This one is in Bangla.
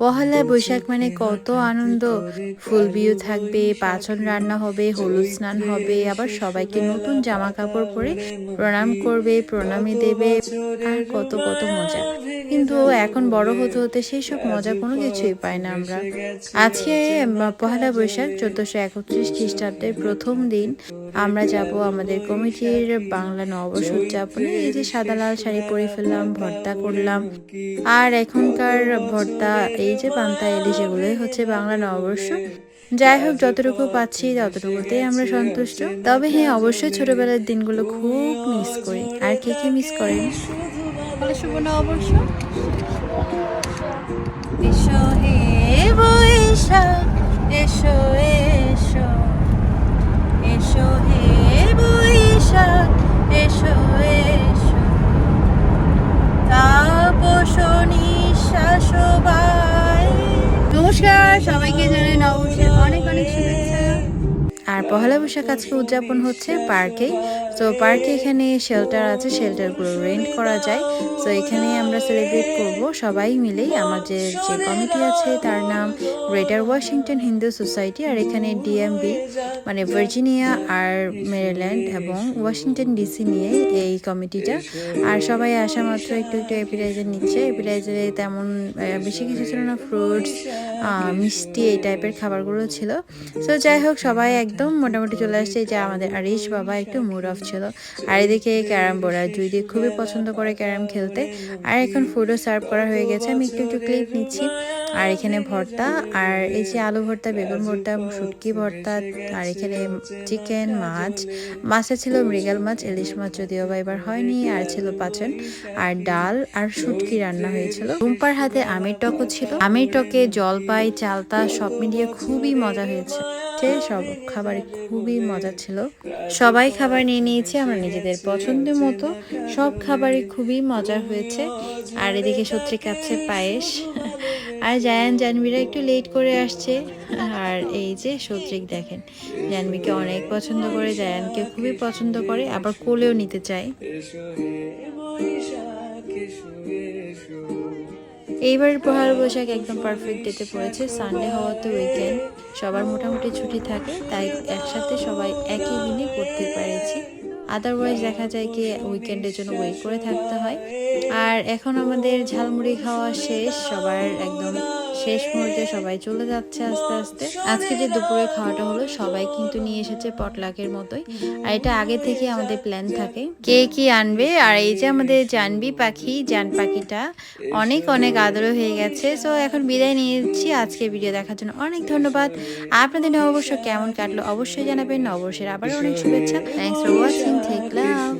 পহেলা বৈশাখ মানে কত আনন্দ। ফুল বিউ থাকবে, পাচন রান্না হবে, হলুদ স্নান হবে, আবার সবাইকে নতুন জামা কাপড় পরে প্রণাম করবে, প্রণামী দেবে, আর কত কত মজা। কিন্তু এখন বড় হতে হতে সেই সব মজা কোনো কিছুই পাই না আমরা। আজকে পহেলা বৈশাখ 1431 খ্রিস্টাব্দের প্রথম দিন। আমরা যাব আমাদের কমিটির বাংলা নববর্ষ উদযাপনে। এই যে সাদা লাল শাড়ি পরে ফেললাম, ভর্তা করলাম, আর এখনকার ভর্তা এই যে পান্তা ইলিশ, এগুলোই হচ্ছে বাংলা নববর্ষ। যাই হোক, যতটুকু পাচ্ছি ততটুকুতেই আমরা সন্তুষ্ট। তবে হ্যাঁ, অবশ্যই ছোটবেলার দিনগুলো খুব মিস করি। আর কে কে মিস করেন? শুভ নববর্ষ। এসো হে বৈশাখ, এসো এসো, এসো হে বৈশাখ, এসো এসো, তাপস নিঃশ্বাস বায়। নমস্কার, সবাইকে জানাই নববর্ষের অনেক অনেক শুভেচ্ছা। আর পহেলা বৈশাখ আজকে উদযাপন হচ্ছে পার্কে। তো পার্কে এখানে শেল্টার আছে, শেল্টারগুলো রেন্ট করা যায়। তো এখানে আমরা সেলিব্রেট করব সবাই মিলেই। আমাদের যে কমিটি আছে তার নাম গ্রেটার ওয়াশিংটন হিন্দু সোসাইটি, আর এখানে ডিএমবি মানে ভার্জিনিয়া আর মেরিল্যান্ড এবং ওয়াশিংটন ডিসি নিয়ে এই কমিটিটা। আর সবাই আসা মাত্র একটু একটু অ্যাপিটাইজার নিচ্ছে। অ্যাপিটাইজারে তেমন বেশি কিছু ছিল না, ফ্রুটস, মিষ্টি, এই টাইপের খাবারগুলো ছিল। তো যাই হোক, সবাই একদম মোটামুটি চলে আসছে। যে আমাদের আরিশ বাবা একটু মুড অফ ছিল। আর এদিকে ক্যারাম বোর্ড, আর জুইদি খুবই পছন্দ করে ক্যারাম খেলতে। আর এখন ফুডও সার্ভ করা হয়ে গেছে, আমি একটু একটু ক্লিপ নিচ্ছি। আর এখানে ভর্তা, আর এই যে আলু ভর্তা, বেগুন ভর্তা, শুটকি ভর্তা, আর এখানে চিকেন, মাছ, মাছে ছিল মৃগেল মাছ, ইলিশ মাছ যদিও বা এবার হয়নি, আর ছিল পাচন, আর ডাল আর শুটকি রান্না হয়েছিল। রুম্পার হাতে আমের টকও ছিল। আমের টকে জলপাই, চালতা সব মিলিয়ে খুবই মজা হয়েছে। সব খাবারে খুবই মজা ছিল। সবাই খাবার নিয়ে নিয়েছি আমরা নিজেদের পছন্দের মতো। সব খাবারই খুবই মজা হয়েছে। আর এদিকে সত্যি কাছে পায়েস। আর জায়ান জানবিরা একটু লেট করে আসছে। আর এই যে সত্রিক দেখেন, জানবিকে অনেক পছন্দ করে, জায়ানকে খুবই পছন্দ করে, আবার কোলেও নিতে চায়। এইবার পহেলা বৈশাখ একদম পারফেক্ট ডেতে পড়েছে। সানডে হওয়াতে উইকেন্ড, সবার মোটামুটি ছুটি থাকে, তাই একসাথে সবাই একই দিনে করতে পেরেছি। আদারওয়াইজ দেখা যায় কি উইকেন্ডের জন্য ওয়েট করে থাকতে হয়। আর এখন আমাদের ঝালমুড়ি খাওয়া শেষ, সবার একদম শেষ মুহূর্তে সবাই চলে যাচ্ছে আস্তে আস্তে। আজকে যে দুপুরে খাওয়াটা হলো, সবাই কিন্তু নিয়ে এসেছে পটলাকের মতোই। আর এটা আগে থেকে আমাদের প্ল্যান থাকে কে কি আনবে। আর এই যে আমাদের জানবি পাখি, জান পাখিটা অনেক অনেক আদর হয়ে গেছে। সো এখন বিদায় নিয়েছি। আজকে ভিডিও দেখার জন্য অনেক ধন্যবাদ। আপনাদের নববর্ষ কেমন কাটলো অবশ্যই জানাবেন। নববর্ষের আবার অনেক শুভেচ্ছা। Thanks for watching. Take love.